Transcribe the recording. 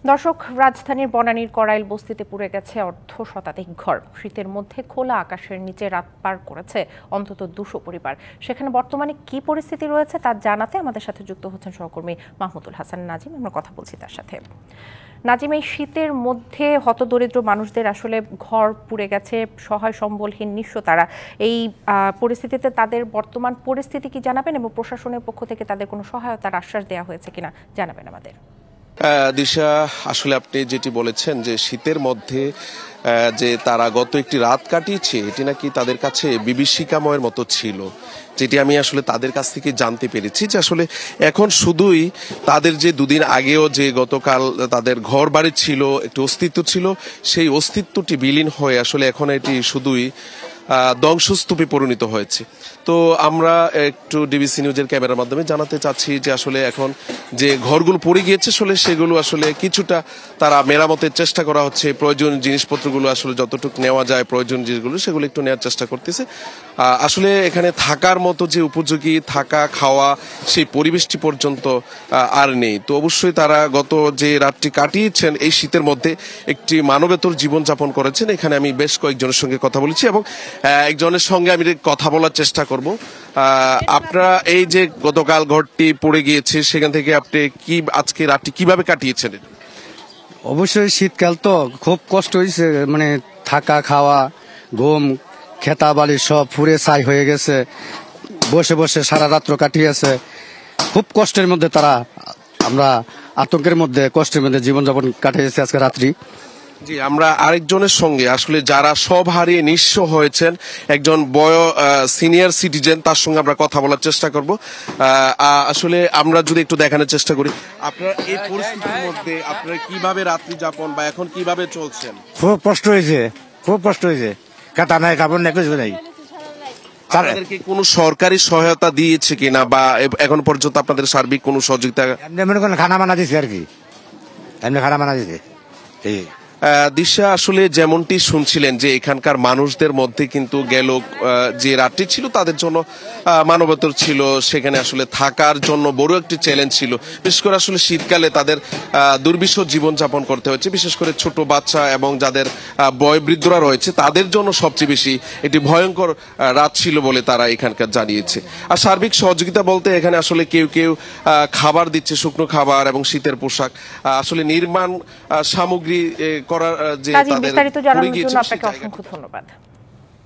দর্শক, রাজধানীর বনানীর করাইল বস্তিতে পুড়ে গেছে অর্ধ শতাধিক ঘর। শীতের মধ্যে খোলা আকাশের নিচে রাত পার করেছে অন্তত 200 পরিবার। সেখানে বর্তমানে কি পরিস্থিতি রয়েছে তা জানাতে আমাদের সাথে যুক্ত হচ্ছেন সহকর্মী মাহমুদুল হাসান নাজিম। আমরা কথা বলছি তার সাথে। নাজিম, এই শীতের মধ্যে হতদরিদ্র মানুষদের আসলে ঘর পুড়ে গেছে, সহায় সম্বলহীন নিঃস্ব তারা। এই পরিস্থিতিতে তাদের বর্তমান পরিস্থিতি কি জানাবেন এবং প্রশাসনের পক্ষ থেকে তাদের কোনো সহায়তার আশ্বাস দেওয়া হয়েছে কিনা জানাবেন আমাদের। দিশা, আসলে আপনি যেটি বলেছেন যে শীতের মধ্যে যে তারা গত একটি রাত কাটিয়েছে, এটি নাকি তাদের কাছে বিভীষিকাময়ের মতো ছিল, যেটি আমি আসলে তাদের কাছ থেকে জানতে পেরেছি যে আসলে এখন শুধুই তাদের যে দুদিন আগেও যে গতকাল তাদের ঘর বাড়ি ছিল, একটি অস্তিত্ব ছিল, সেই অস্তিত্বটি বিলীন হয়ে আসলে এখন এটি শুধুই ধ্বংসস্তূপে পরিণত হয়েছে। তো আমরা একটু ডিবিসি নিউজের ক্যামেরার মাধ্যমে জানাতে চাচ্ছি যে আসলে এখন যে ঘরগুলো পড়ে গিয়েছে আসলে সেগুলো আসলে কিছুটা তারা মেরামতের চেষ্টা করা হচ্ছে। প্রয়োজনীয় জিনিসপত্রগুলো আসলে যতটুকু নেওয়া যায়, প্রয়োজনীয় জিনিসগুলো সেগুলো একটু নেওয়ার চেষ্টা করতেছে। আসলে এখানে থাকার মতো যে উপযোগী থাকা খাওয়া সেই পরিবেশটি পর্যন্ত আর নেই। তো অবশ্যই তারা গত যে রাতটি কাটিয়েছেন এই শীতের মধ্যে একটি মানবেতর জীবনযাপন করেছেন। এখানে আমি বেশ কয়েকজনের সঙ্গে কথা বলেছি এবং একজনের সঙ্গে আমি কথা বলার চেষ্টা করব। আপনারা এই যে গতকাল ঘরটি পড়ে গিয়েছে, সেখান থেকে আপনি কি আজকে রাতটি কিভাবে কাটিয়েছেন? অবশ্যই শীতকাল তো খুব কষ্ট হয়েছে, মানে থাকা খাওয়া ঘুম খেতা বালি সব পুড়ে ছাই হয়ে গেছে। বসে বসে সারা রাত্র কাটিয়েছে, খুব কষ্টের মধ্যে তারা, আমরা আতঙ্কের মধ্যে কষ্টের মধ্যে জীবনযাপন কাটিয়েছে আজকে রাত্রি। জি, আমরা আরেকজনের সঙ্গে আসলে যারা সব হারিয়ে নিঃস্ব হয়েছেন, একজন সিনিয়র সিটিজেন, তার সঙ্গে আমরা কথা বলার চেষ্টা করব। আসলে আমরা যদি একটু দেখানোর চেষ্টা করি, আপনারা এই পরিস্থিতির মধ্যে আপনারা কিভাবে রাত্রি যাপন বা এখন কিভাবে চলছেন? খুব কষ্ট হয়েছে, খুব কষ্ট হয়েছে। কাটা নাই, কাপড় নাই, কিছু নাই। আপনাদেরকে কোনো সরকারি সহায়তা দিয়েছে কিনা বা এখন পর্যন্ত আপনাদের সার্বিক কোনো সহযোগিতা? এমনি কোনো খানা বানা দিছে আর কি, এমনি খানা বানা দিছে। দিশা, আসলে যেমনটি শুনছিলেন যে এখানকার মানুষদের মধ্যে কিন্তু গেল যে রাতটি ছিল তাদের জন্য মানবতর ছিল, সেখানে আসলে থাকার জন্য বড় একটি চ্যালেঞ্জ ছিল। বিশেষ করে আসলে শীতকালে তাদের দুর্বিষহ জীবনযাপন করতে হচ্ছে, বিশেষ করে ছোট বাচ্চা এবং যাদের বয়োবৃদ্ধরা রয়েছে তাদের জন্য সবচেয়ে বেশি এটি ভয়ঙ্কর রাত ছিল বলে তারা এখানকার জানিয়েছে। আর সার্বিক সহযোগিতা বলতে এখানে আসলে কেউ কেউ খাবার দিচ্ছে, শুকনো খাবার এবং শীতের পোশাক, আসলে নির্মাণ সামগ্রী করার যে বিস্তারিত জানানোর জন্য আপনাকে অসংখ্য ধন্যবাদ।